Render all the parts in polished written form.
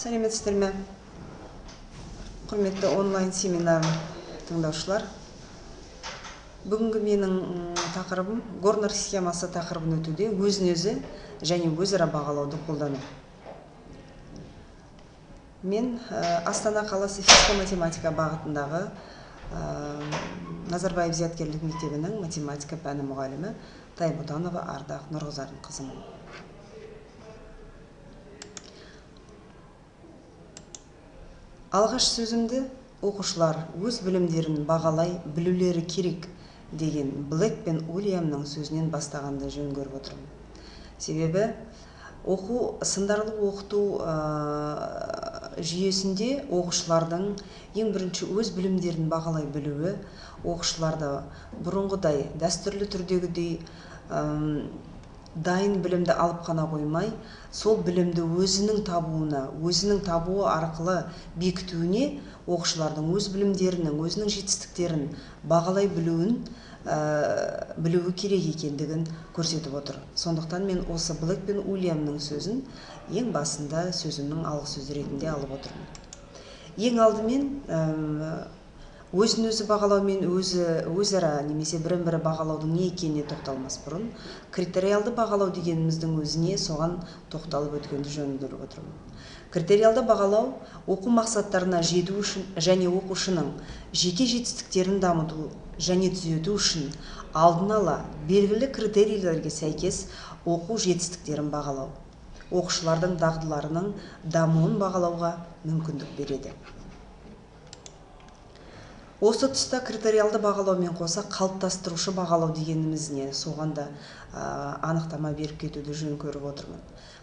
Сәлеметсіздер ме? Құрметті онлайн семинар тыңдаушылар. Бүгінгі менің тақырыбым Горнер схемасы тақырыбын өтуде өзін-өзі және өзара бағалауды қолдану. Мен Астана қаласы физика-математика бағытындағы Назарбаев зияткерлік мектебінің математика пәні мұғалімі Тайбұтанова Ардақ Нұрғызардың қызымын. Алғаш сөзімді оқушылар өз білімдерін бағалай білулері керек деген Блэк пен Уильямның сөзінен бастағанды жөн көріп отырмын. Себебі сындарлы оқыту жүйесінде оқушылардың ең бірінші өз білімдерін бағалай білуі, оқушыларды бұрынғыдай дәстүрлі түрдегідей дайын білімді алып қана қоймай, сол білімді өзінің табуы арқылы бекітуіне, оқушылардың өз білімдерінің, өзінің жетістіктерін бағалай білуі керек екендігін көрсетіп отыр. Сондықтан мен осы Блэк пен Уильямның сөзін ең басында сөзімнің алғы сөзі ретінде алып отырмын. Ең алдымен өзін-өзі бағалау мен өзара немесе бірін-бірі бағалаудың не екеніне тоқталмас бұрын, критериалды бағалау дегеніміздің өзіне соған тоқталып өткенді жөн көріп отырмын. Критериалды бағалау оқу мақсаттарына жету үшін және оқушының жеке жетістіктерін дамыту және түзету үшін алдын ала белгілі критерийлерге сәйкес оқу жетістіктерін бағалау, оқушылардың дағдыларының дамуын бағалауға мүмкіндік береді. Осы тұста критериалды бағалаумен қоса қалыптастырушы бағалау дегенімізіне соған да анықтама беріп кетуді жөн көріп отырмын.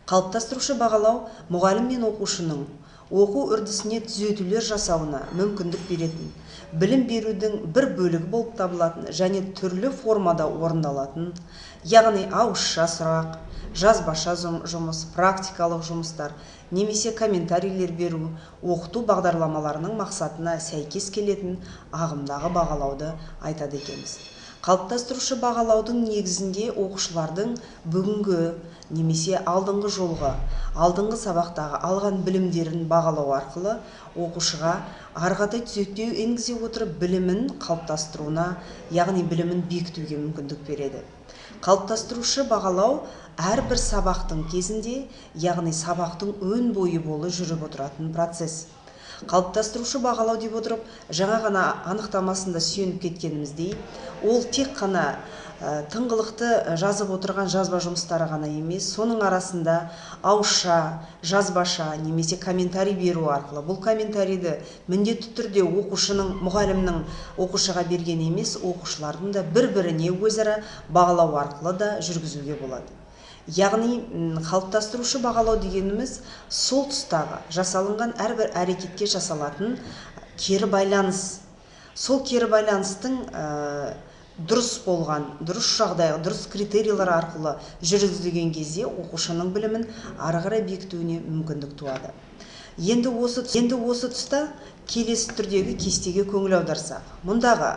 Қалыптастырушы бағалау мұғалім мен оқушының оқу үрдісіне түзетулер жасауына мүмкіндік беретін, білім берудің бір бөлігі болып табылатын және түрлі формада орындалатын, яғни ауызша сұрақ, жазбаша жұмыс, практикалық жұмыстар, немесе комментарийлер беру, оқыту бағдарламаларының мақсатына сәйкес келетін ағымдағы бағалауды айтады екенбіз. Қалыптастырушы бағалаудың негізінде оқушылардың бүгінгі немесе алдыңғы сабақтағы алған білімдерін бағалау арқылы оқушыға арғадай түзету енгізе отырып білімін қалыптастыруына, яғни білімін бекітуге мүмкіндік береді. Қалыптастырушы бағалау әрбір сабақтың кезінде, яғни сабақтың өн бойы болып жүріп отыратын процесс. Қалыптастырушы бағалау деп отырып, жаңа ғана анықтамасында сүйеніп кеткеніміздей, ол тек қана тыңғылықты жазып отырған жазба жұмыстары ғана емес, соның арасында ауызша, жазбаша немесе комментарий беру арқылы, бұл комментарийді міндетті түрде мұғалімнің оқушыға берген емес, оқушылардың да бір-біріне өзара бағалау арқылы да жүргізуге болады. Яғни қалыптастырушы бағалау дегеніміз сол тұстағы жасалынған әрбір әрекетке жасалатын кері байланыс. Сол кері байланыстың дұрыс жағдай, дұрыс критерийлер арқылы жүргізілген кезде оқушының білімін ары қарай бекітуіне мүмкіндік туады. Енді осы тұста келесі түрдегі кестеге көңіл аударсақ, мұндағы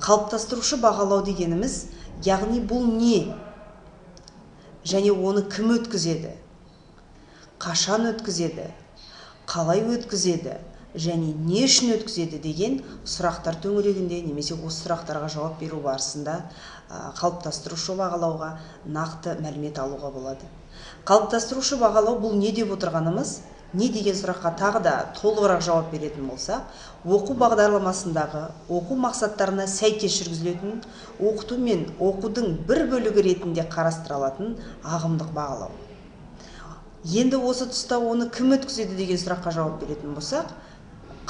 қалыптастырушы бағалау дегеніміз, яғни бұл не? Және оны кім өткізеді, қашан өткізеді, қалай өткізеді және не үшін өткізеді деген сұрақтар төңірегінде немесе осы сұрақтарға жауап беру барысында қалыптастырушы бағалауға нақты мәлімет алуға болады. Қалыптастырушы бағалау бұл не деп отырғанымыз, не деген сұраққа тағы да толығырақ жауап беретін болсақ, оқу бағдарламасындағы оқу мақсаттарына сәйкес жүргізілетін, оқыту мен оқудың бір бөлігі ретінде қарастырылатын ағымдық бағалау. Енді осы тұста оны кім өткізеді деген сұраққа жауап беретін болсақ,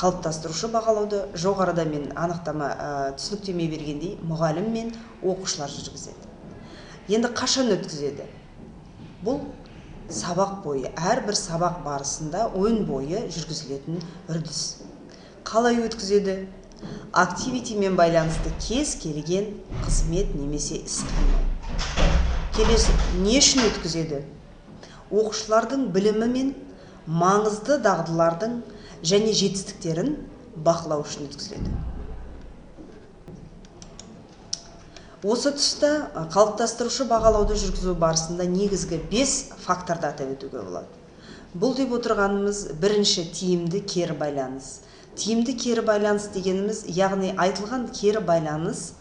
қалыптастырушы бағалауды жоғарыда мен анықтама түсініктеме бергендей мұғалім мен оқушылар жүргізеді. Енді қашан өткізеді? Бұл сабақ бойы, әрбір сабақ барысында өн бойы жүргізілетін үрдіс. Қалай өткізеді? Активитимен байланысты кез келген қызмет немесе іс-қимыл. Келесі, не үшін өткізеді? Оқушылардың білімі мен маңызды дағдылардың және жетістіктерін бақылау үшін өткізіледі. Осы тұста қалыптастырушы бағалауды жүргізу барысында негізгі 5 факторды атап өтуге болады. Бұл деп отырғанымыз бірінші тиімді кері байланыс. Тиімді кері байланыс дегеніміз, яғни айтылған кері байланыс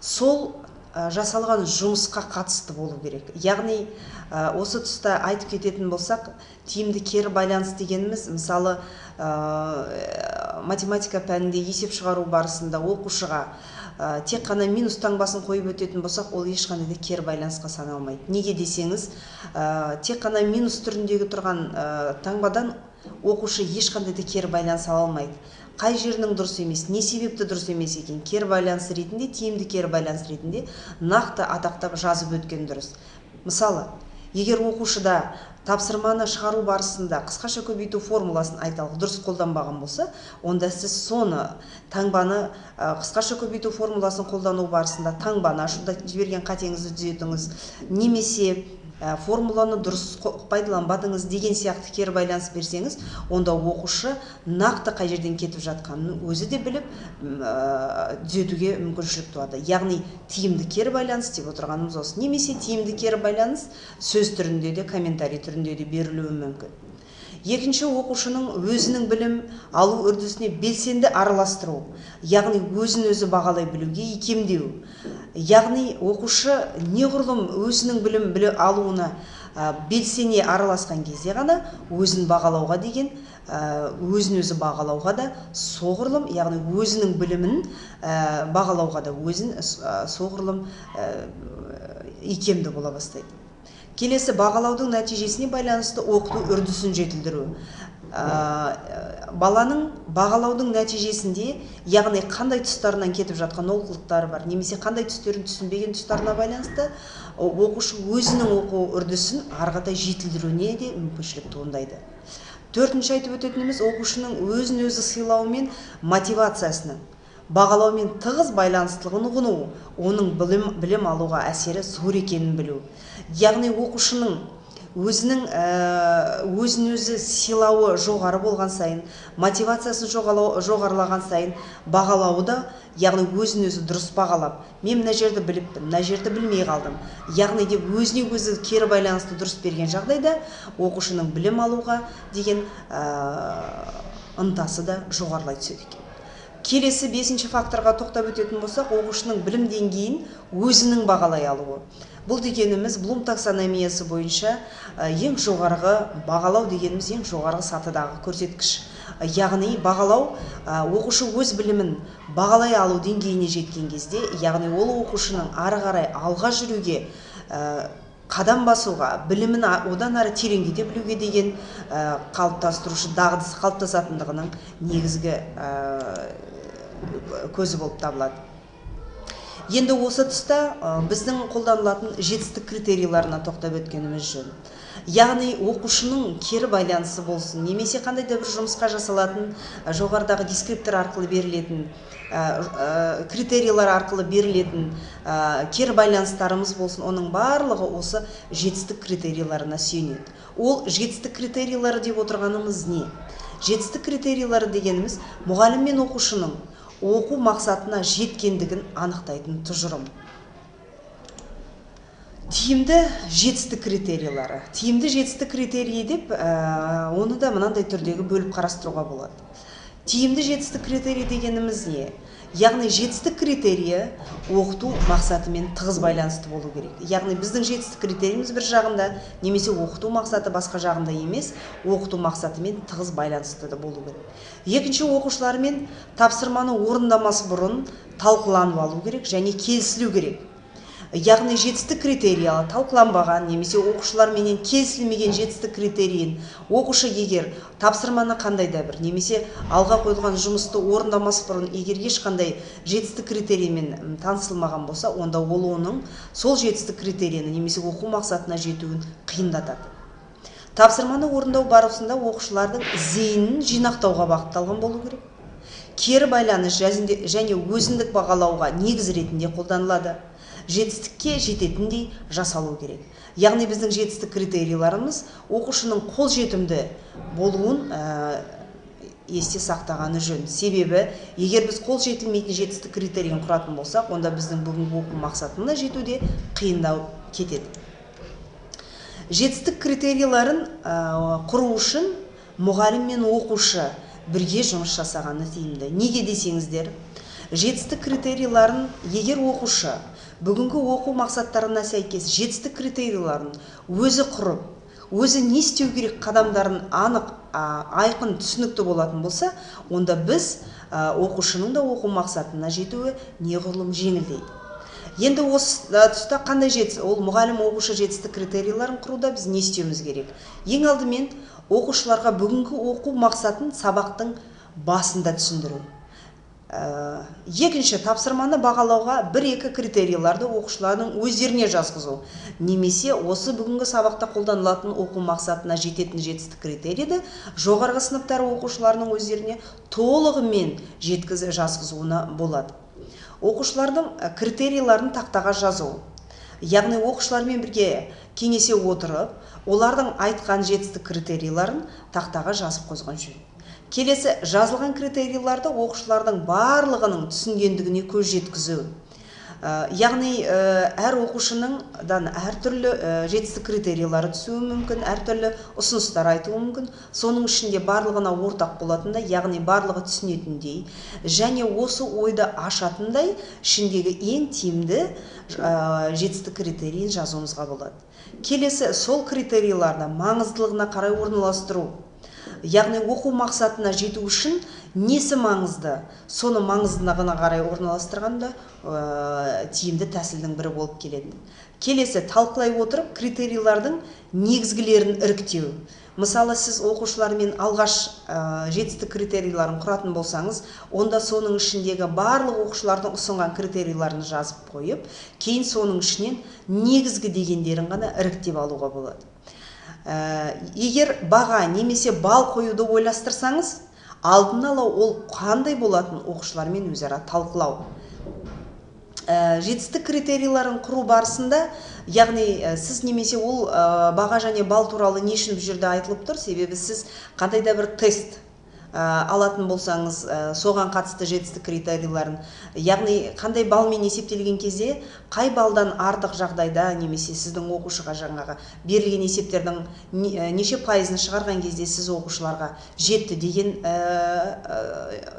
сол жасалған жұмысқа қатысты болу керек. Яғни осы тұста айтып кететін болсақ, тиімді кері байланыс дегеніміз, мысалы математика пәнінде есеп шығару барысында оқушыға тек қана минус таңбасын қойып өтетін болсақ, ол ешқандай да кері байланысқа саналмайды. Неге десеңіз, тек қана минус түріндегі тұрған таңбадан оқушы ешқандай да кері байланыс ала алмайды. Қай жерінің дұрыс емес, не себепті дұрыс емес екен, кері байланыс ретінде, тиімді кері байланыс ретінде нақты атақтап жазып өткен дұрыс. Мысалы, егер оқушыда тапсырманы шығару барысында қысқаша көбейту формуласын айталық дұрыс қолданбаған болса, онда сіз соны таңбаны қысқаша көбейту формуласын қолдану барысында таңбаны ашуда жіберген қатеңізді түзетіңіз, немесе формуланы дұрыс пайдаланбадыңыз деген сияқты кері байланыс берсеңіз, онда оқушы нақты қай жерден кетіп жатқанын өзі де біліп түзетуге мүмкіншілік туады. Яғни тиімді кері байланыс деп отырғанымыз осы. Немесе тиімді кері байланыс сөз түрінде де, комментарий түрінде де берілуі мүмкін. Екінші, оқушының өзінің білім алу үрдісіне белсенді араластыру, яғни өзін өзі бағалай білуге икемдеу. Яғни оқушы неғұрлым өзінің білім алуына белсене араласқан кезде ғана өзін бағалауға деген, өзін өзі бағалауға да соғұрлым, яғни өзінің білімін бағалауға да өзін соғұрлым икемді бола бастайды. Келесі, бағалаудың нәтижесіне байланысты оқыту үрдісін жетілдіру. Баланың бағалаудың нәтижесінде, яғни қандай тұстарынан кетіп жатқан олқылықтары бар, немесе қандай түстерін түсінбеген тұстарына байланысты оқушы өзінің оқу үрдісін арғатай жетілдіруіне де мүмкіншілік туындайды. Төртінші айтып өтетініміз, оқушының өзін өзі сыйлауы мен мотивациясының бағалаумен тығыз байланыстылығын ұғыну, оның білім алуға әсері зор екенін білу. Яғни оқушының өзін өзі сыйлауы жоғары болған сайын, мотивациясын жоғарылаған сайын бағалауы да, яғни өзін өзі дұрыс бағалап, мен мына жерді біліппін, мына жерді білмей қалдым, яғни деп өзіне өзі кері байланысты дұрыс берген жағдайда оқушының білім алуға деген ынтасы да жоғарылай түседі екен. Келесі, бесінші факторға тоқтап өтетін болсақ, оқушының білім деңгейін өзінің бағалай алуы. Бұл дегеніміз Блум таксономиясы бойынша ең жоғарғы бағалау дегеніміз ең жоғарғы сатыдағы көрсеткіш. Яғни бағалау оқушы өз білімін бағалай алу деңгейіне жеткен кезде, яғни ол оқушының ары қарай алға жүруге, қадам басуға, білімін одан ары тереңдете білуге деген қалыптастырушы дағдысы қалыптасатындығының негізгі көзі болып табылады. Енді осы тұста біздің қолданылатын жетістік критерийларына тоқтап өткеніміз жөн. Яғни оқушының кері байланысы болсын, немесе қандай да бір жұмысқа жасалатын жоғарыдағы дескриптор арқылы берілетін, критерийлар арқылы берілетін кері байланыстарымыз болсын, оның барлығы осы жетістік критерийларына сүйенеді. Ол жетістік критерийлары деп отырғанымыз не? Жетістік критерийлары дегеніміз мұғалім мен оқушының оқу мақсатына жеткендігін анықтайтын тұжырым. Тиімді жетістік критерийлары. Тиімді жетістік критерийі деп, оны да мынандай түрдегі бөліп қарастыруға болады. Тиімді жетістік критерий дегеніміз не? Яғни жетістік критерийі оқыту мақсатымен тығыз байланысты болу керек. Яғни біздің жетістік критериіміз бір жағында, немесе оқыту мақсаты басқа жағында емес, оқыту мақсатымен тығыз байланысты да болу керек. Екінші, оқушылармен тапсырманы орындамас бұрын талқыланып алу керек және келісілу керек. Яғни жетістік критериялы талқыланбаған немесе оқушыларменен келісілмеген жетістік критерийін оқушы егер тапсырманы қандай да бір немесе алға қойылған жұмысты орындамас бұрын егер ешқандай жетістік критериймен танысылмаған болса, онда ол оның сол жетістік критерийні немесе оқу мақсатына жетуін қиындатады. Тапсырманы орындау барысында оқушылардың зейінін жинақтауға бағытталған болу керек. Кері байланыс және өзіндік бағалауға негіз ретінде қолданылады. Жетістікке жететіндей жасалу керек. Яғни біздің жетістік критерийларымыз оқушының қолжетімді болуын есте сақтағаны жөн. Себебі, егер біз қолжетілмейтін жетістік критерийін құратын болсақ, онда біздің бүгінгі оқу мақсатына жетуде қиындау кетеді. Жетістік критерийларын құру үшін мұғалім мен оқушы бірге жұмыс жасағаны тиімді. Неге десеңіздер, жетістік критерийларын егер оқушы бүгінгі оқу мақсаттарына сәйкес жетістік критерийларын өзі құрып, өзі не істеу керек қадамдарын анық, айқын, түсінікті болатын болса, онда біз оқушының да оқу мақсатына жетуі неғұрлым жеңілдейді. Енді осы тұста қандай ол мұғалім оқушы жетістік критерийларын құруда біз не істеуіміз керек? Ең алдымен оқушыларға бүгінгі оқу мақсатын сабақтың басында түсіндіру. Екінші, тапсырманы бағалауға бір-екі критерийларды оқушылардың өздеріне жазғызу. Немесе осы бүгінгі сабақта қолданылатын оқу мақсатына жететін жетістік критерийді жоғарғы сыныптар оқушыларының өздеріне толығымен жазғызуына болады. Оқушылардың критерийларын тақтаға жазу. Яғни оқушылармен бірге кеңесе отырып, олардың айтқан жетістік критерийларын тақтаға жазып қойған жөн. Келесі, жазылған критерийларды оқушылардың барлығының түсінгендігіне көз жеткізу. Яғни әр оқушының әртүрлі жетістік критерийлары түсуі мүмкін, әртүрлі ұсыныстар айтуы мүмкін. Соның ішінде барлығына ортақ болатындай, яғни барлығы түсінетіндей, және осы ойды ашатындай ішіндегі ең тиімді жетістік критерийін жазуымызға болады. Келесі, сол критерийларды маңыздылығына қарай орналастыру. Яғни оқу мақсатына жету үшін несі маңызды, соны маңыздылығына қарай орналастырғанда тиімді тәсілдің бірі болып келеді. Келесі, талқылай отырып критерийлардың негізгілерін іріктеу. Мысалы, сіз оқушылармен алғаш жетістік критерийларын құратын болсаңыз, онда соның ішіндегі барлық оқушылардың ұсынған критерийларын жазып қойып, кейін соның ішінен негізгі дегендерін ғана іріктеп алуға болады. Егер баға немесе бал қоюды ойластырсаңыз, алдын ала ол қандай болатын оқушылармен өзара талқылау. Жетістік критерийларын құру барысында, яғни сіз немесе ол баға және бал туралы не үшін бұл жерде айтылып тұр? Себебі сіз қандай да бір тест алатын болсаңыз, соған қатысты жетістік критерийларын, яғни қандай балмен есептелген кезде, қай балдан артық жағдайда, немесе сіздің оқушыға жаңағы берілген есептердің неше пайызын шығарған кезде сіз оқушыларға жетті деген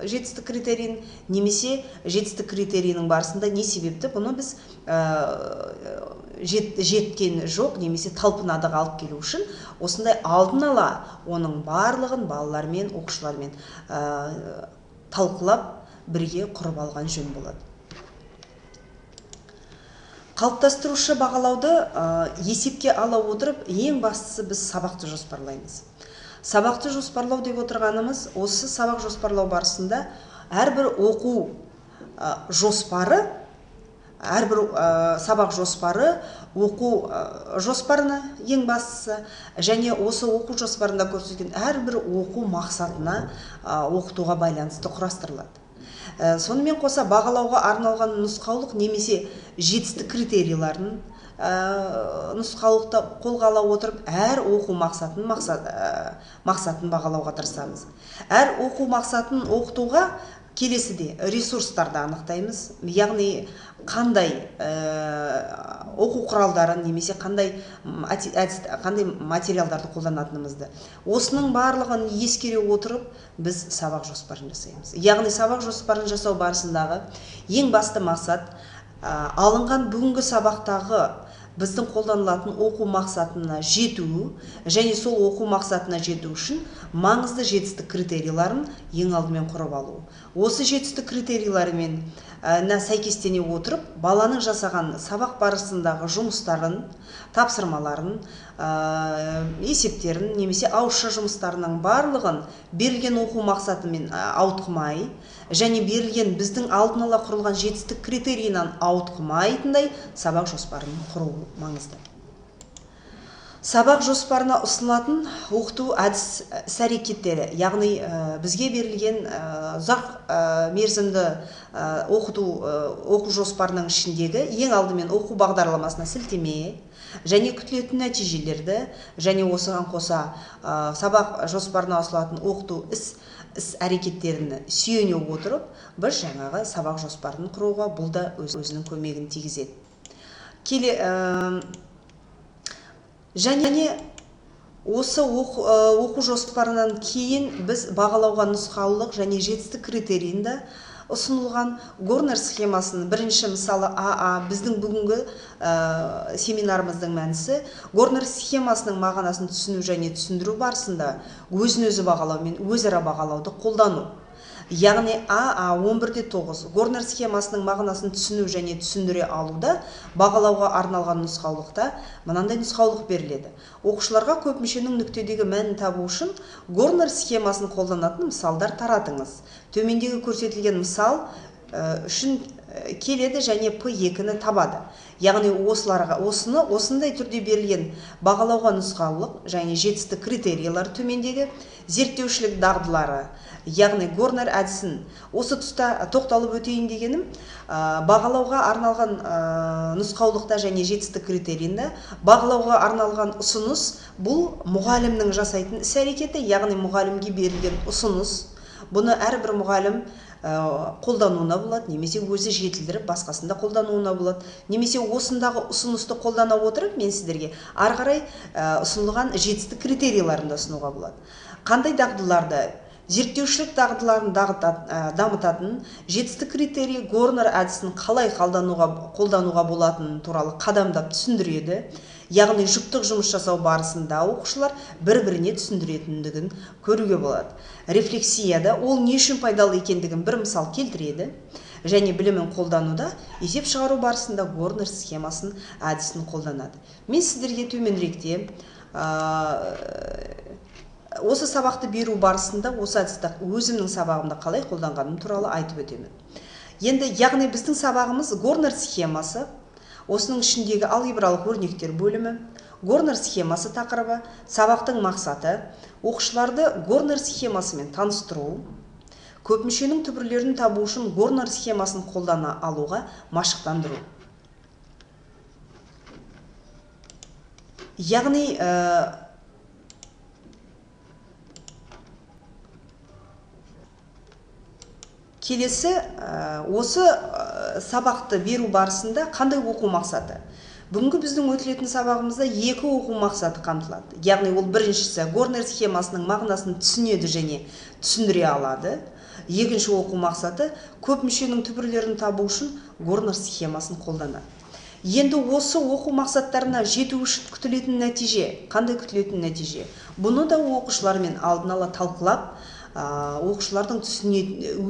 жетістік критерийін, немесе жетістік критерийінің барысында не себепті, бұны біз жеткен жоқ, немесе талпынадық алып келу үшін, осындай алдын ала оның барлығын балалармен, оқушылармен талқылап бірге құрып алған жөн болады. Қалыптастырушы бағалауды есепке ала отырып, ең бастысы біз сабақты жоспарлаймыз. Сабақты жоспарлау деп отырғанымыз, осы сабақ жоспарлау барысында әрбір оқу жоспары, әрбір сабақ жоспары оқу жоспарына ең бастысы, және осы оқу жоспарында көрсеткен әрбір оқу мақсатына оқытуға байланысты құрастырылады. Сонымен қоса бағалауға арналған нұсқаулық немесе жетістік критерийларын нұсқаулықты қолға ала отырып, әр оқу мақсатын бағалауға тырысамыз. Әр оқу мақсатын оқытуға келесіде ресурстарды анықтаймыз, яғни қандай оқу құралдарын немесе қандай материалдарды қолданатынымызды. Осының барлығын ескере отырып, біз сабақ жоспарын жасаймыз. Яғни сабақ жоспарын жасау барысындағы ең басты мақсат алынған бүгінгі сабақтағы біздің қолданылатын оқу мақсатына жету, және сол оқу мақсатына жету үшін маңызды жетістік критерийларын ең алдымен құрып алу. Осы жетістік критерийларымен сәйкестене отырып, баланың жасаған сабақ барысындағы жұмыстарын, тапсырмаларын, есептерін, немесе ауызша жұмыстарының барлығын берілген оқу мақсатымен ауытқымай, және берілген біздің алдын ала құрылған жетістік критерийінен ауытқымайтындай сабақ жоспарын құру маңызды. Сабақ жоспарына ұсынылатын оқыту әдіс іс-әрекеттері, яғни бізге берілген ұзақ мерзімді оқу жоспарының ішіндегі ең алдымен оқу бағдарламасына сілтеме, және күтілетін нәтижелерді, және осыған қоса сабақ жоспарына ұсынылатын оқыту іс-әрекеттерін сүйене отырып, біз жаңағы сабақ жоспарын құруға бұл да өзінің көмегін тигізеді. Және осы оқу жоспарынан кейін біз бағалауға нұсқаулық және жетістік критерийінде ұсынылған Горнер схемасын бірінші мысалы АА біздің бүгінгі семинарымыздың мәнісі Горнер схемасының мағынасын түсіну және түсіндіру барысында өзін-өзі бағалау мен өзара бағалауды қолдану. Яғни АА 11-9 Горнер схемасының мағынасын түсіну және түсіндіре алуда бағалауға арналған нұсқаулықта мынандай нұсқаулық беріледі. Оқушыларға көп мүшенің нүктедегі мәнін табу үшін Горнер схемасын қолданатын мысалдар таратыңыз. Төмендегі көрсетілген мысал үшін келеді және П2-ні табады. Яғни осындай түрде берілген бағалауға нұсқаулық және жетістік критериялар төмендегі зерттеушілік дағдылары, яғни Горнер әдісін осы тұста тоқталып өтейін дегенім, бағалауға арналған нұсқаулықта және жетістік критерийінде бағалауға арналған ұсыныс бұл мұғалімнің жасайтын іс-әрекеті, яғни мұғалімге берілген ұсыныс. Бұны әрбір мұғалім қолдануына болады, немесе өзі жетілдіріп басқасында қолдануына болады, немесе осындағы ұсынысты қолдана отырып мен сіздерге ары қарай ұсынылған жетістік критерийларында ұсынуға болады. Қандай дағдыларды, зерттеушілік дағдыларын дамытатын жетістік критерий Горнер әдісін қалай қолдануға болатыны туралы қадамдап түсіндіреді. Яғни жұптық жұмыс жасау барысында оқушылар бір-біріне түсіндіретіндігін көруге болады. Рефлексияда ол не үшін пайдалы екендігін бір мысал келтіреді. Және білімін қолдануда есеп шығару барысында Горнер схемасын әдісін қолданады. Мен сіздерге төменіректе осы сабақты беру барысында осы әдісті өзімнің сабағымда қалай қолданғаным туралы айтып өтемін. Енді яғни біздің сабағымыз Горнер схемасы, осының ішіндегі алгебралық өрнектер бөлімі, Горнер схемасы тақырыбы, сабақтың мақсаты, оқушыларды Горнер схемасымен таныстыру, көп мүшенің түбірлерін табу үшін Горнер схемасын қолдана алуға машықтандыру. Яғни келесі осы сабақты беру барысында қандай оқу мақсаты? Бүгінгі біздің өтілетін сабағымызда екі оқу мақсаты қамтылады. Яғни ол біріншісі Горнер схемасының мағынасын түсінеді және түсіндіре алады. Екінші оқу мақсаты көп мүшенің түбірлерін табу үшін Горнер схемасын қолданады. Енді осы оқу мақсаттарына жету үшін күтілетін нәтиже, қандай күтілетін нәтиже? Бұны да оқушылармен алдын ала талқылап, оқушылардың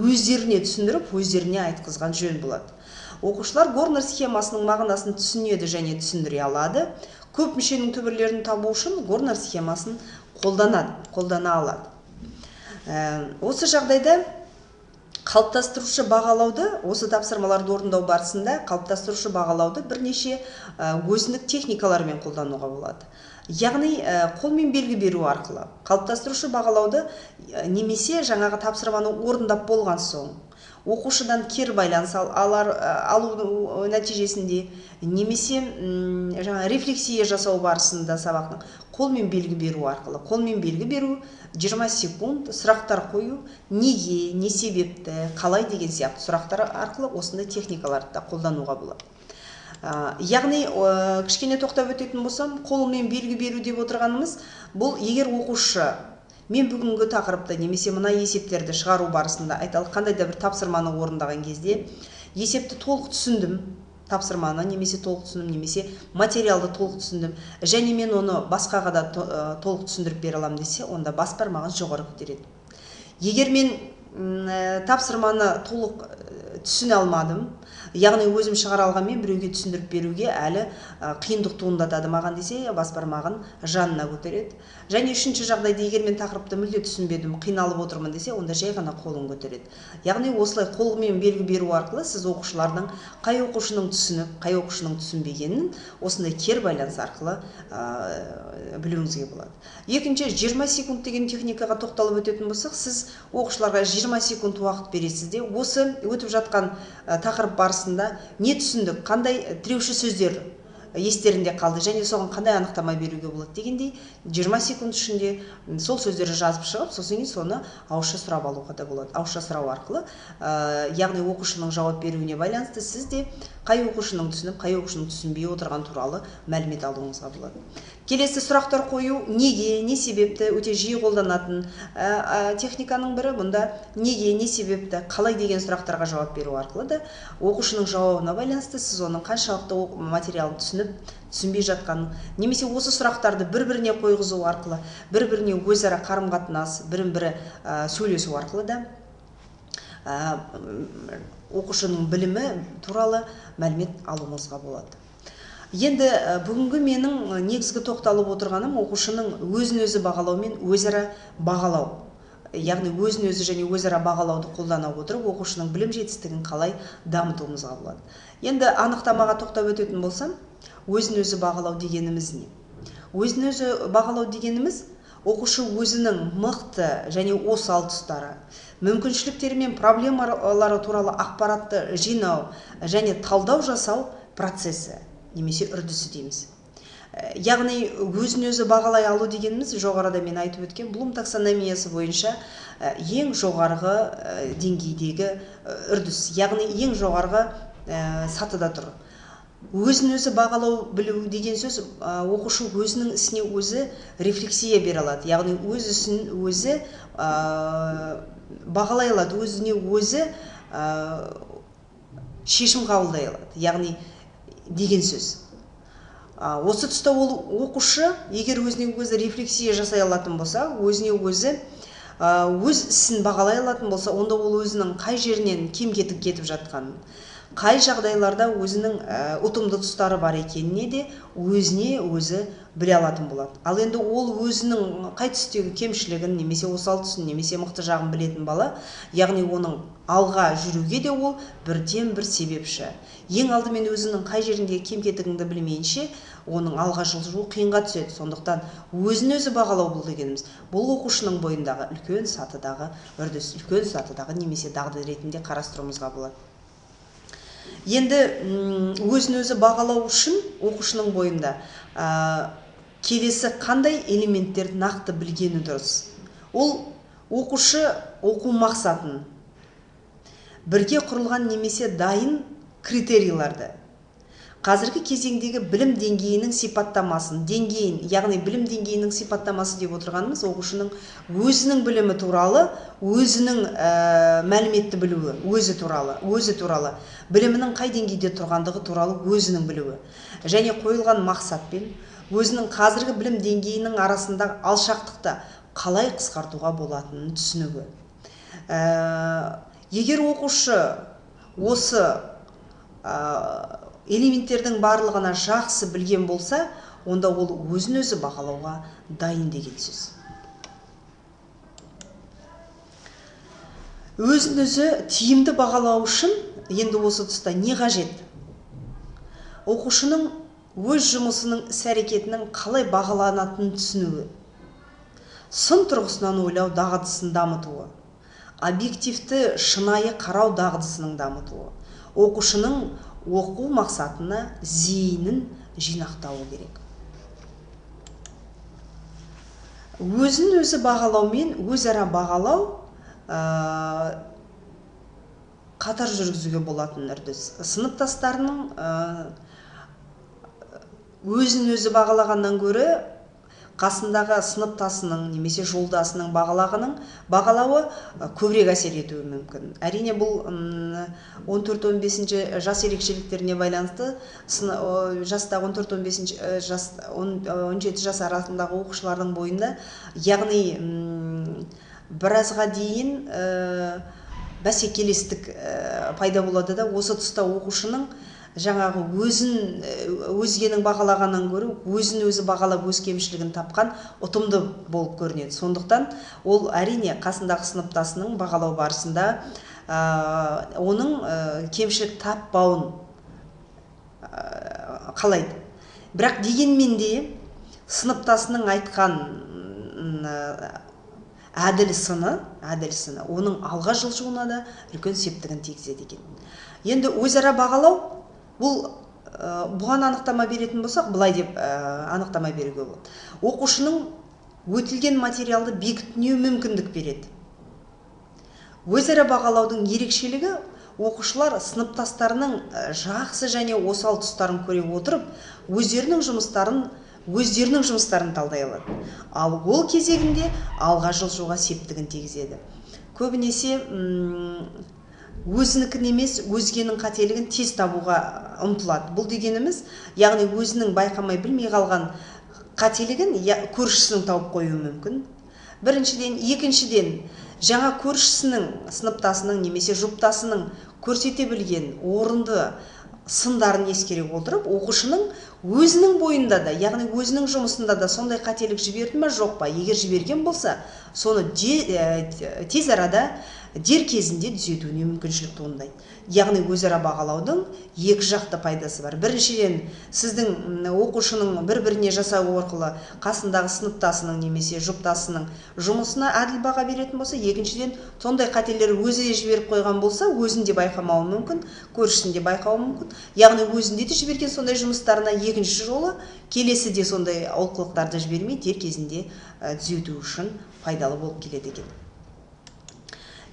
өздеріне түсіндіріп, өздеріне айтқызған жөн болады. Оқушылар Горнер схемасының мағынасын түсінеді және түсіндіре алады. Көп мүшенің түбірлерін табу үшін Горнер схемасын қолдана алады. Осы жағдайда қалыптастырушы бағалауды, осы тапсырмаларды орындау барысында қалыптастырушы бағалауды бірнеше өзіндік техникалармен қолдануға болады. Яғни қолмен белгі беру арқылы қалыптастырушы бағалауды немесе жаңағы тапсырманы орындап болған соң оқушыдан кері байланыс алу нәтижесінде немесе рефлексия жасау барысында сабақтың қолмен белгі беру арқылы. Қолмен белгі беру 20 секунд сұрақтар қою, неге, не себепті, қалай деген сияқты сұрақтар арқылы осындай техникаларды да қолдануға болады. Яғни кішкене тоқтап өтетін болсам, қолмен белгі беру деп отырғанымыз, бұл егер оқушы мен бүгінгі тақырыпта немесе мына есептерді шығару барысында айталық қандай да бір тапсырманы орындаған кезде есепті толық түсіндім, тапсырманы немесе толық түсіндім, немесе материалды толық түсіндім, және мен оны басқаға да толық түсіндіріп бере аламын десе, онда бас бармағын жоғары көтереді. Егер мен тапсырманы толық түсіне алмадым, яғни өзім шығара алғанмен біреуге түсіндіріп беруге әлі қиындық туындатады маған десе, бас бармағын жанына көтереді. Және үшінші жағдайда егер мен тақырыпты мүлде түсінбедім, қиналып отырмын десе, онда жай ғана қолын көтереді. Яғни осылай қолмен белгі беру арқылы сіз оқушылардың қай оқушының түсініп, қай оқушының түсінбегенін осындай кері байланыс арқылы білуіңізге болады. Екінші, 20 секунд деген техникаға тоқталып өтетін болсақ, сіз оқушыларға 20 секунд уақыт бересіз де, осы өтіп жатқан тақырып барысында не түсіндік, қандай тіреуші сөздер естерінде қалды және соған қандай анықтама беруге болады дегендей 20 секунд ішінде сол сөздерді жазып шығып, сосын кейін соны ауызша сұрап алуға да болады. Ауызша сұрау арқылы, яғни оқушының жауап беруіне байланысты сіз де қай оқушының түсініп, қай оқушының түсінбей отырған туралы мәлімет алуыңызға болады. Келесі сұрақтар қою неге, не себепті өте жиі қолданатын техниканың бірі. Бұнда неге, не себепті, қалай деген сұрақтарға жауап беру арқылы да оқушының жауабына байланысты сіз оның қаншалықты материалды түсініп, түсінбей жатқанын, немесе осы сұрақтарды бір-біріне қойғызу арқылы, бір-біріне өзара қарым-қатынас, бірін-бірі сөйлесу арқылы да оқушының білімі туралы мәлімет алуыңызға болады. Енді бүгінгі менің негізгі тоқталып отырғаным оқушының өзін-өзі бағалау мен өзара бағалау. Яғни өзін-өзі және өзара бағалауды қолдана отырып, оқушының білім жетістігін қалай дамытуымызға болады. Енді анықтамаға тоқтап өтетін болсам, өзін-өзі бағалау дегеніміз не? Өзін-өзі бағалау дегеніміз оқушы өзінің мықты және осал тұстары, мүмкіншіліктері мен проблемалары туралы ақпаратты жинау және талдау жасау процесі, немесе үрдісі дейміз. Яғни өзін-өзі бағалай алу дегеніміз жоғарыда мен айтып өткен Блум таксономиясы бойынша ең жоғарғы деңгейдегі үрдіс, яғни ең жоғарғы сатыда тұр. Өзін-өзі бағалау білу деген сөз оқушы өзінің ісіне өзі рефлексия бере алады, яғни өз ісін өзі бағалай алады, өзіне өзі шешім қабылдай алады, яғни деген сөз. Осы тұста ол оқушы егер өзіне өзі рефлексия жасай алатын болса, өзіне өзі өз ісін бағалай алатын болса, онда ол өзінің қай жерінен кем кетіп жатқанын, қай жағдайларда өзінің ұтымды тұстары бар екеніне де өзіне өзі біле алатын болады. Ал енді ол өзінің қай түстегі кемшілігін, немесе осал тұсын, немесе мықты жағын білетін бала, яғни оның алға жүруге де ол бірден бір себепші. Ең алдымен өзінің қай жерінде кем кетігіңді білмейінше, оның алға жылжуы қиынға түседі. Сондықтан өзін-өзі бағалау бұл дегеніміз, бұл оқушының бойындағы үлкен сатыдағы үрдіс, үлкен сатыдағы немесе дағды ретінде қарастыруымызға болады. Енді өзін-өзі бағалау үшін оқушының бойында келесі қандай элементтерді нақты білгені дұрыс. Ол оқушы оқу мақсатын, бірге құрылған немесе дайын критерийларды, қазіргі кезеңдегі білім деңгейінің сипаттамасын, яғни білім деңгейінің сипаттамасы деп отырғанымыз оқушының өзінің білімі туралы, өзінің мәліметті білуі, өзі туралы, білімінің қай деңгейде тұрғандығы туралы өзінің білуі, және қойылған мақсатпен өзінің қазіргі білім деңгейінің арасындағы алшақтықты қалай қысқартуға болатынын түсінуі. Егер оқушы осы элементтердің барлығына жақсы білген болса, онда ол өзін-өзі бағалауға дайын деген сөз. Өзін-өзі тиімді бағалау үшін енді осы тұста не қажет? Оқушының өз жұмысының іс-әрекетінің қалай бағаланатынын түсінуі, сын тұрғысынан ойлау дағдысын дамытуы, объективті шынайы қарау дағдысының дамытуы, оқушының оқу мақсатына зейінін жинақтауы керек. Өзін-өзі бағалау мен өзара бағалау қатар жүргізуге болатын үрдіс. Сыныптастарының өзін-өзі бағалағаннан гөрі қасындағы сыныптасының немесе жолдасының бағалауы көбірек әсер етуі мүмкін. Әрине бұл 14-15 жас ерекшеліктеріне байланысты, жаста 14-15 жас 17 жас арасындағы оқушылардың бойында, яғни біразға дейін бәсекелестік пайда болады да, осы тұста оқушының жаңағы өзгенің бағалағаннан гөрі өзін-өзі бағалап өз кемшілігін тапқан ұтымды болып көрінеді. Сондықтан ол әрине қасындағы сыныптасының бағалау барысында оның кемшілік таппауын қалайды. Бірақ дегенмен де сыныптасының айтқан әділ сыны оның алға жылжуына да үлкен септігін тигізеді екен. Енді өзара бағалау бұл бұған анықтама беретін болсақ, былай деп анықтама беруге болады. Оқушының өтілген материалды бекітуіне мүмкіндік береді. Өзара бағалаудың ерекшелігі оқушылар сыныптастарының жақсы және осал тұстарын көре отырып, өздерінің жұмыстарын талдай алады. Ал ол кезегінде алға жылжуға септігін тигізеді. Көбінесе өзінікін емес, өзгенің қателігін тез табуға ұмтылады. Бұл дегеніміз, яғни өзінің байқамай білмей қалған қателігін көршісінің тауып қоюы мүмкін. Біріншіден, екіншіден, жаңа көршісінің, сыныптасының немесе жұптасының көрсете білген орынды сындарын ескере отырып, оқушының өзінің бойында да, яғни өзінің жұмысында да сондай қателік жіберді ме, жоқ па? Егер жіберген болса, соны тез арада дер кезінде түзетуіне мүмкіншілік туындайды. Яғни өзара бағалаудың екі жақты пайдасы бар. Біріншіден, сіздің оқушының бір-біріне жасау арқылы қасындағы сыныптасының немесе жұптасының жұмысына әділ баға беретін болса, екіншіден, сондай қателер өзі де жіберіп қойған болса, өзінде байқамауы мүмкін, көршісінде байқауы мүмкін. Яғни өзінде де жіберген сондай жұмыстарына екінші жолы келесі де сондай олқылықтарды жібермей дер кезінде түзету үшін пайдалы болып келеді екен.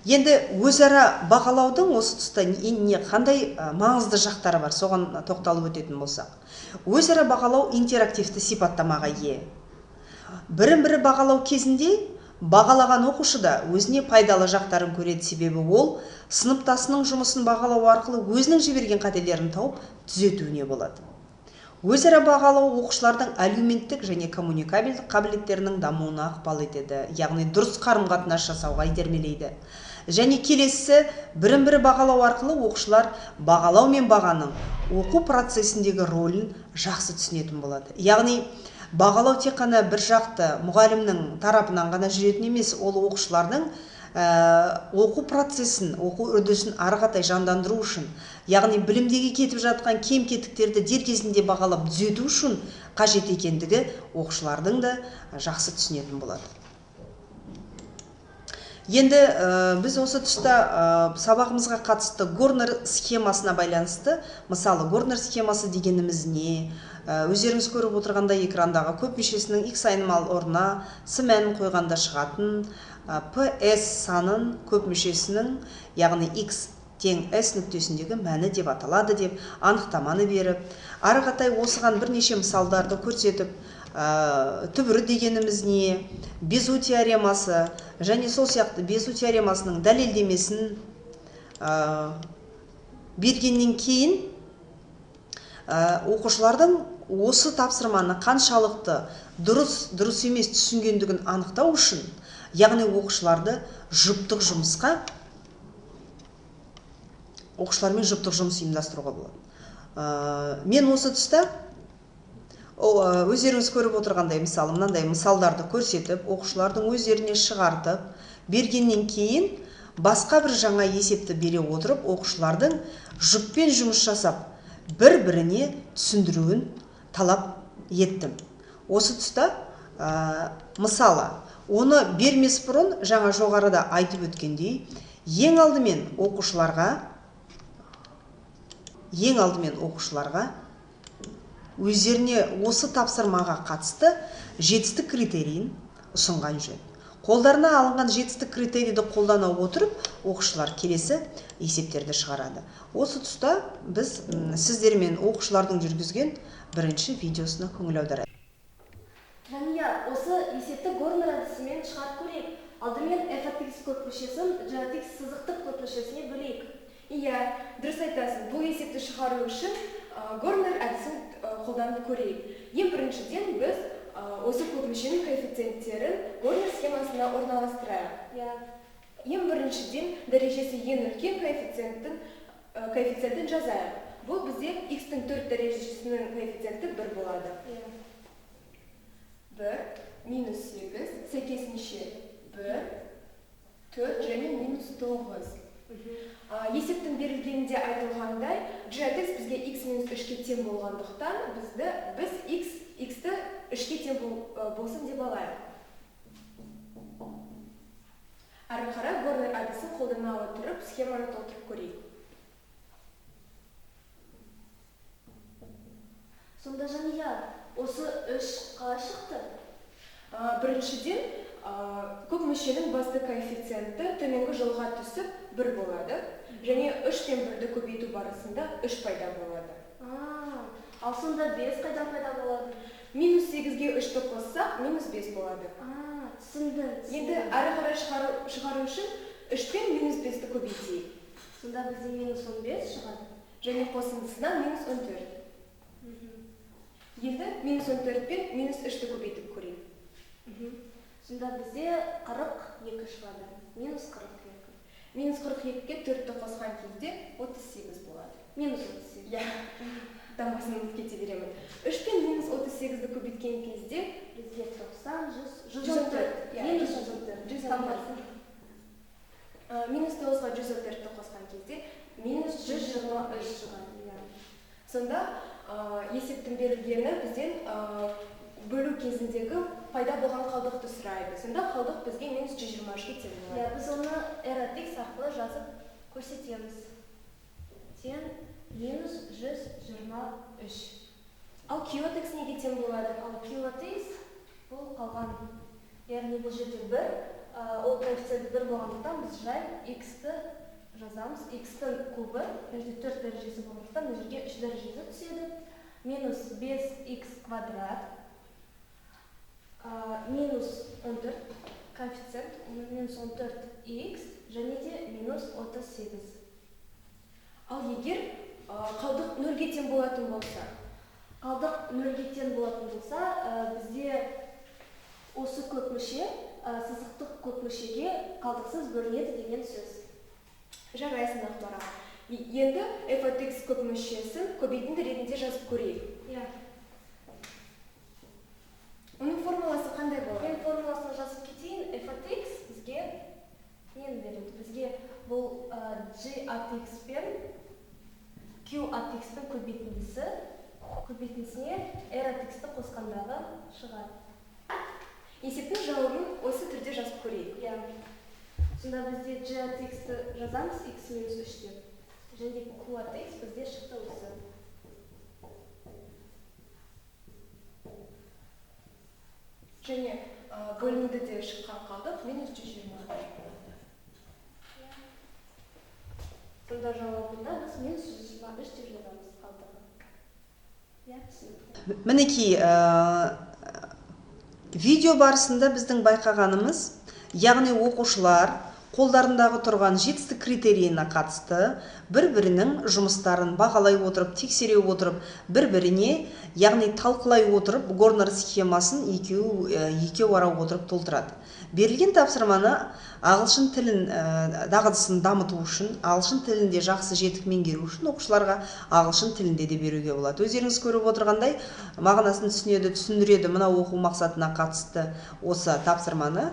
Енді өзара бағалаудың осы тұста қандай маңызды жақтары бар, соған тоқталып өтетін болсақ. Өзара бағалау интерактивті сипаттамаға ие. Бірін-бірі бағалау кезінде бағалаған оқушы да өзіне пайдалы жақтарын көреді, себебі ол сыныптасының жұмысын бағалау арқылы өзінің жіберген қателерін тауып түзетуіне болады. Өзара бағалау оқушылардың әлеуметтік және коммуникабельдік қабілеттерінің дамуына ықпал етеді, яғни дұрыс қарым-қатынас жасауға итермелейді. Және келесі, бірін-бірі бағалау арқылы оқушылар бағалау мен бағаның оқу процесіндегі рөлін жақсы түсінетін болады. Яғни бағалау тек қана бір жақты мұғалімнің тарапынан ғана жүретін емес, ол оқушылардың оқу процесін, оқу үрдісін ары қарай жандандыру үшін, яғни білімдегі кетіп жатқан кем-кетіктерді дер кезінде бағалап түзету үшін қажет екендігі оқушылардың да жақсы түсінетін болады. Енді біз осы тұста сабағымызға қатысты Горнер схемасына байланысты, мысалы Горнер схемасы дегеніміз не? Өздеріңіз көріп отырғандай экрандағы көп мүшесінің x айнымал орнына с мәнін қойғанда шығатын ps санын көп мүшесінің, яғни x тең s нүктесіндегі мәні деп аталады деп анықтаманы беріп, ары қарай осыған бірнеше мысалдарды көрсетіп, түбірі дегеніміз не, безу теоремасы және сол сияқты безу теоремасының дәлелдемесін бергеннен кейін оқушылардың осы тапсырманы қаншалықты дұрыс емес түсінгендігін анықтау үшін, яғни оқушылармен жұптық жұмыс ұйымдастыруға болады. Мен осы тұста өздеріңіз көріп отырғандай мысалы мынандай мысалдарды көрсетіп, оқушылардың өздеріне шығартып, бергеннен кейін басқа бір жаңа есепті бере отырып, оқушылардың жұппен жұмыс жасап, бір-біріне түсіндіруін талап еттім. Осы тұста мысалы, оны бермес бұрын жаңа жоғарыда айтып өткендей, ең алдымен оқушыларға өздеріне осы тапсырмаға қатысты жетістік критерийін ұсынған жөн. Қолдарына алынған жетістік критерийді қолдана отырып, оқушылар келесі есептерді шығарады. Осы тұста біз сіздермен оқушылардың жүргізген бірінші видеосына көңіл аударайық. Рания, осы есепті Горнер әдісімен шығарып көрейік. Алдымен f(x) көп мүшесін g(x) сызықтық көп мүшесіне бөлейік. Иә, дұрыс айтасың. Бұл есепті шығару үшін Горнер әдісін қолданып көрейік. Ең біріншіден біз осы көп мүшенің коэффициенттерін Горнер схемасына орналастырайық. Ең біріншіден дәрежесі ең үлкен коэффициентін жазайық. Бұл бізде x-тің 4 дәрежесінің коэффициенті 1 болады. 1, -8, сәйкесінше 1, 4 және -9. Есептің берілгенінде айтылғандай, g(x) бізге x-3-ке тең болғандықтан, біз x-ті 3-ке тең болсын деп алайық. Әрі қарай Горнер әдісін қолдана отырып, схеманы толтырып көрейік. Сонда Жания, осы үш қалай шықты? Біріншіден, көп мүшенің басты коэффициенті төменгі жолға түсіп 1 болады. Және 3 пен 1-ді көбейту барысында 3 пайда болады. Ал сонда 5 қайдан пайда болады? Минус 8-ге 3-ті қоссақ, минус 5 болады. Түсіндім. Енді әрі қарай шығару үшін 3 пен минус 5-ті көбейтейік. Сонда бізде минус 15 шығады. Және қосындысына минус 14. Енді минус 14 пен минус 3-ті көбейтіп көрейік. Сонда бізде 42 шығады. Минус 42. Минус 42-ге 4-ті қосқан кезде 38 болады. Минус 38. Дамбасын ұмытып кете беремін. 3 пен минус 38-ді көбейткен кезде бізде 90, 114. Минус 114. Минус 9-ға 114-ті қосқан кезде минус 123 шығады. Сонда есептің берілгені бізден бөлу кезіндегі пайда болған қалдықты сұрайды. Сонда қалдық бізге минус 123-ге тең болады. Біз оны R(x) арқылы жазып көрсетеміз. Тең минус 123. Ал Q(x) неге тең болады? Ал Q(x) бұл қалған. Яғни бұл жерде 1, ол коэффициенті 1 болғандықтан біз жай x-ті жазамыз. X-тің кубы, жерде 4 дәрежесі болғандықтан бұл жерге 3 дәрежесі түседі. Минус 5x квадрат, минус 14 коэффициент, минус 14x және де минус 38. Ал егер қалдық 0-ге тең болатын болса? Қалдық 0-ге тең болатын болса, бізде осы көп мүше, сызықтық көп мүшеге қалдықсыз бөлінеді деген сөз. Жарайсың, Ақмара. Енді f(x) көп мүшесін көбейтінді ретінде жазып көрейік. Оның формуласы қандай болады? Мен формуласына жазып кетейін. f(x) бізге нені береді? Бізге бұл g(x) пен q(x) пен көбейтіндісіне r(x)ті қосқандағы шығады. Есептің жауабын осы түрде жазып көрейік. Сонда бізде g(x)ті жазамыз x минус 3 деп. Және q(x) бізде шықты осы. Және бөлінді де шыққан қалдық минус 120 болады. Сонда жауабында біз минус 123 деп жазамыз қалдығы. Мінекей, видео барысында біздің байқағанымыз, яғни оқушылар қолдарындағы тұрған жетістік критерийіне қатысты бір-бірінің жұмыстарын бағалай отырып, тексере отырып, бір-біріне, яғни талқылай отырып, Горнер схемасын екеу ара отырып толтырады. Берілген тапсырманы ағылшын тілін дағдысын дамыту үшін, ағылшын тілінде жақсы жетік меңгеру үшін оқушыларға ағылшын тілінде де беруге болады. Өздеріңіз көріп отырғандай, мағынасын түсіндіреді, мына оқу мақсатына қатысты осы тапсырманы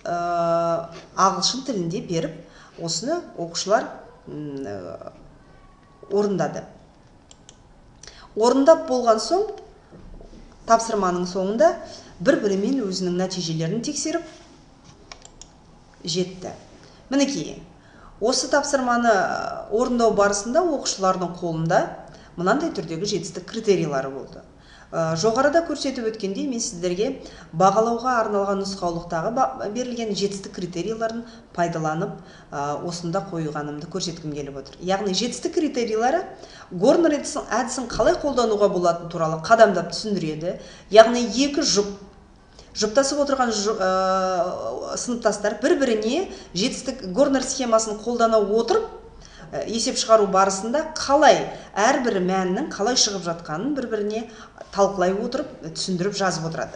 ағылшын тілінде беріп, осыны оқушылар орындады. Орындап болған соң, тапсырманың соңында бір-бірімен өзінің нәтижелерін тексеріп жетті. Мінекей, осы тапсырманы орындау барысында оқушылардың қолында мынандай түрдегі жетістік критерийлары болды. Жоғарыда көрсетіп өткендей, мен сіздерге бағалауға арналған нұсқаулықтағы берілген жетістік критерийларын пайдаланып, осында қойғанымды көрсеткім келіп отыр. Яғни жетістік критерийлары Горнер әдісін қалай қолдануға болатыны туралы қадамдап түсіндіреді. Яғни екі жұптасып отырған сыныптастар бір-біріне жетістік Горнер схемасын қолдана отырып, есеп шығару барысында қалай әрбір мәннің қалай шығып жатқанын бір-біріне талқылай отырып, түсіндіріп жазып отырады.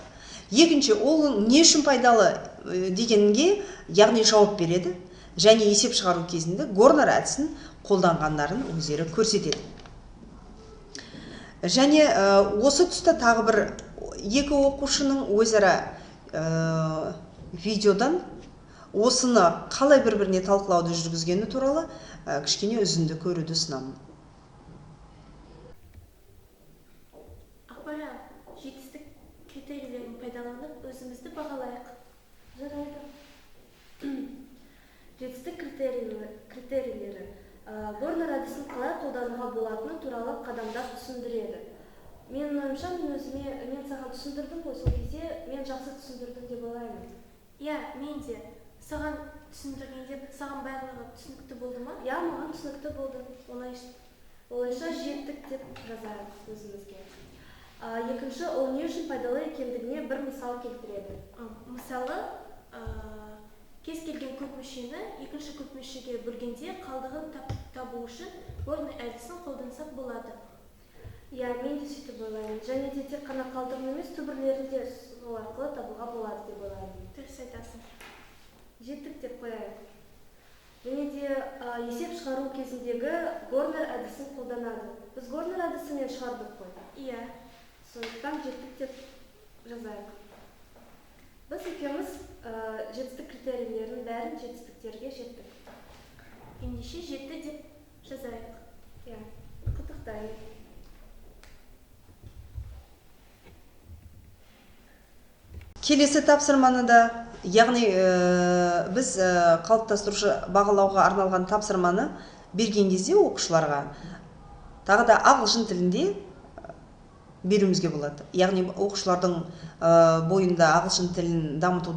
Екінші, ол не үшін пайдалы дегенге, яғни жауап береді, және есеп шығару кезінде Горнер әдісін қолданғандарын өздері көрсетеді. Және осы тұста тағы бір екі оқушының өзара видеодан осыны қалай бір-біріне талқылауды жүргізгені туралы кішкене үзінді көруді ұсынамын. Ақмара, жетістік критерийлерін пайдаланып өзімізді бағалайық. Жарайды. Жетістік критерийлері Горнер әдісін қалай қолдануға болатыны туралы қадамдап түсіндіреді. Менің ойымша, мен саған түсіндірдім ғой, сол кезде мен жақсы түсіндірдім деп ойлаймын. Иә, мен де саған түсіндіргенде саған барлығы түсінікті болды ма? Иә, маған түсінікті болды. Олайша жеттік деп жазайық өзімізге. Екінші, ол не үшін пайдалы екендігіне бір мысал келтіреді. Мысалы, кез келген көп мүшені екінші көп мүшеге бөлгенде қалдығын табу үшін Горный әдісін қолдансақ болады. Иә, мен де сөйтіп ойлаймын. Және де тек қана қалдығын емес, түбірлерін де сол арқылы табуға болады деп ойлаймын. Дұрыс айтасың. Жеттік деп қояйық. Және де есеп шығару кезіндегі Горнер әдісін қолданады. Біз Горнер әдісімен шығардық қой. Иә. Сондықтан жеттік деп жазайық. Біз екеуміз жетістік критерийлерінің бәрін жетістіктерге жеттік. Ендеше жетті деп жазайық. Иә, құттықтаймын. Келесі тапсырманы да, яғни біз қалыптастырушы бағалауға арналған тапсырманы берген кезде оқушыларға тағы да ағылшын тілінде беруімізге болады. Яғни оқушылардың бойында ағылшын тілін дамыту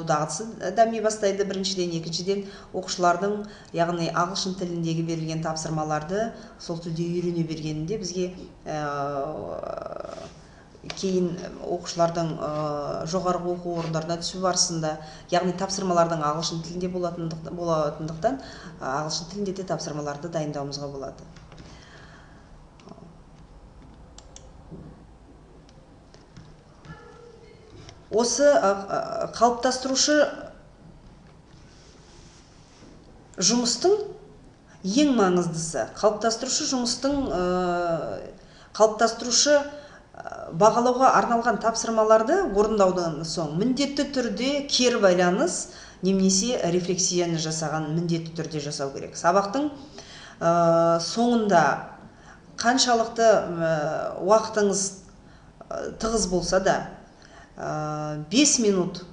дағдысы дами бастайды біріншіден, екіншіден оқушылардың, яғни ағылшын тіліндегі берілген тапсырмаларды сол тілде үйрене бергенінде бізге кейін оқушылардың жоғарғы оқу орындарына түсу барысында, яғни тапсырмалардың ағылшын тілінде болатындықтан, ағылшын тілінде де тапсырмаларды дайындауымызға болады. Осы қалыптастырушы жұмыстың ең маңыздысы, қалыптастырушы бағалауға арналған тапсырмаларды орындаудан соң міндетті түрде кері байланыс немесе рефлексияны жасаған міндетті түрде жасау керек. Сабақтың соңында қаншалықты уақытыңыз тығыз болса да 5 минут,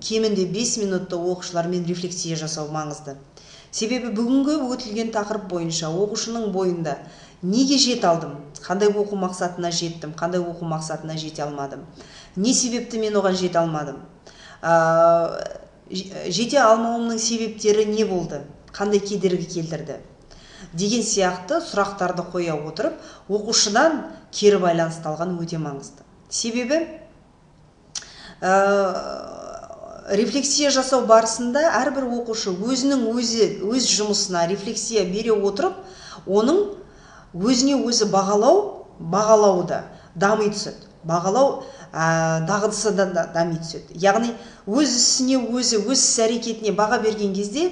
кемінде 5 минутты оқушылармен рефлексия жасау маңызды. Себебі бүгінгі өтілген тақырып бойынша оқушының бойында неге жете алдым, қандай оқу мақсатына жеттім, қандай оқу мақсатына жете алмадым, не себепті мен оған жете алмадым, жете алмауымның себептері не болды, қандай кедергі келтірді деген сияқты сұрақтарды қоя отырып, оқушыдан кері байланысты алған өте маңызды. Себебі рефлексия жасау барысында әрбір оқушы өз жұмысына рефлексия бере отырып, оның өзіне өзі бағалауы дами түседі. Бағалау дағдысы да дами түседі. Яғни өз ісіне өз іс-әрекетіне баға берген кезде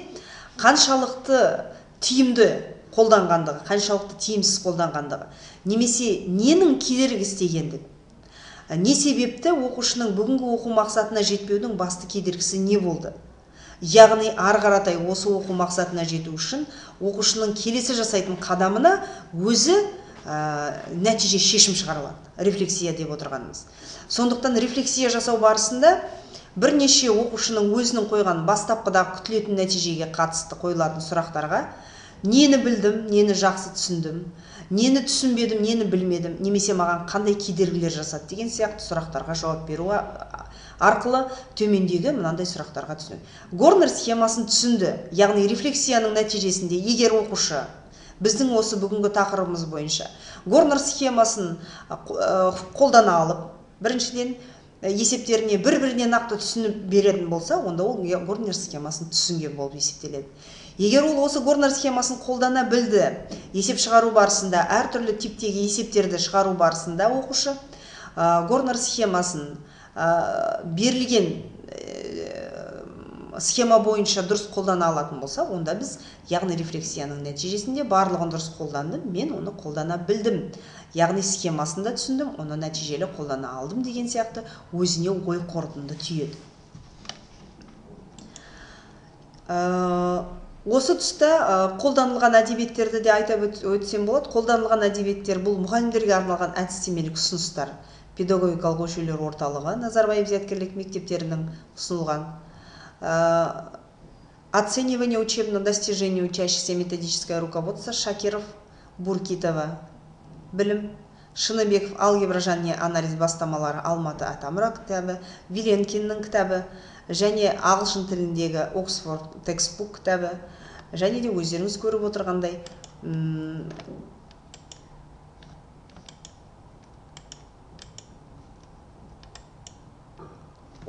қаншалықты тиімді қолданғандығы, қаншалықты тиімсіз қолданғандығы, немесе ненің кедергі істегендігі, не себепті оқушының бүгінгі оқу мақсатына жетпеудің басты кедергісі не болды? Яғни ары қаратай осы оқу мақсатына жету үшін оқушының келесі жасайтын қадамына өзі нәтиже шешім шығарылады. Рефлексия деп отырғанымыз. Сондықтан рефлексия жасау барысында бірнеше оқушының өзінің қойған бастапқыдағы күтілетін нәтижеге қатысты қойылатын сұрақтарға нені білдім, нені жақсы түсіндім, нені түсінбедім, нені білмедім, немесе маған қандай кедергілер жасады деген сияқты сұрақтарға жауап беру арқылы төмендегі мынандай сұрақтарға түсінеді. Горнер схемасын түсінді, яғни рефлексияның нәтижесінде егер оқушы біздің осы бүгінгі тақырыбымыз бойынша Горнер схемасын қолдана алып, біріншіден есептеріне бір-біріне нақты түсініп беретін болса, онда ол Горнер схемасын түсінген болып есептеледі. Егер ол осы Горнер схемасын қолдана білді, есеп шығару барысында, әртүрлі типтегі есептерді шығару барысында оқушы Горнер схемасын берілген схема бойынша дұрыс қолдана алатын болса, онда біз, яғни рефлексияның нәтижесінде барлығын дұрыс қолдандым, мен оны қолдана білдім. Яғни схемасын да түсіндім, оны нәтижелі қолдана алдым деген сияқты өзіне ой қорытынды түйеді. Осы тұста қолданылған әдебиеттерді де айтып өтсем болады. Қолданылған әдебиеттер бұл мұғалімдерге арналған әдістемелік ұсыныстар. Педагогикалық өлшеулер орталығы, Назарбаев зияткерлік мектептерінің ұсынылған. Оценивание учебных достижений учащихся, методическое руководство, Шакиров, Буркитова білім, Шыныбеков алгебра және анализ бастамалары Алматы Атамұра кітабы, Виленкиннің кітабы, және ағылшын тіліндегі Оксфорд текстбук кітабы, және де өздеріңіз көріп отырғандай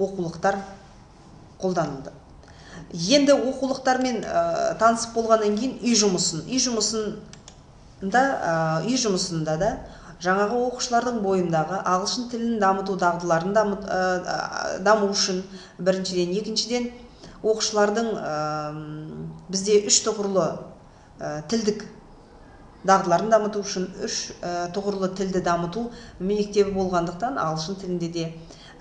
оқулықтар қолданылды. Енді оқулықтармен танысып болғаннан кейін үй жұмысында да жаңағы оқушылардың бойындағы ағылшын тілін дамыту дағдыларын даму үшін біріншіден, екіншіден оқушылардың бізде 3 тұғырлы тілдік дағдыларын дамыту үшін 3 тұғырлы тілді дамыту мектебі болғандықтан ағылшын тілінде де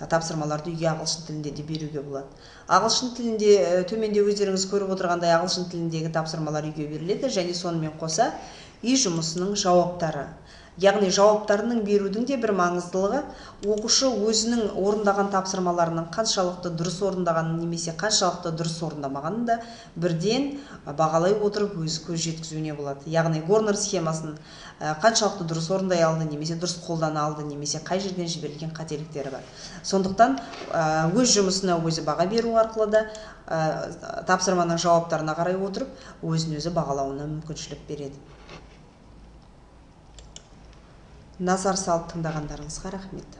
тапсырмаларды үйге ағылшын тілінде де беруге болады. Ағылшын тілінде төменде өздеріңіз көріп отырғандай ағылшын тіліндегі тапсырмалар үйге беріледі және сонымен қоса үй жұмысының жауаптары. Яғни жауаптарының берудің де бір маңыздылығы оқушы өзінің орындаған тапсырмаларының қаншалықты дұрыс орындағанын немесе қаншалықты дұрыс орындамағанын да бірден бағалай отырып өз көз жеткізуіне болады. Яғни Горнер схемасын қаншалықты дұрыс орындай алды немесе дұрыс қолдана алды немесе қай жерден жіберілген қателіктері бар. Сондықтан өз жұмысына өзі баға беру арқылы да тапсырманың жауаптарына қарай отырып өзін өзі бағалауына мүмкіншілік береді. Назар салып тыңдағандарыңызға рахмет.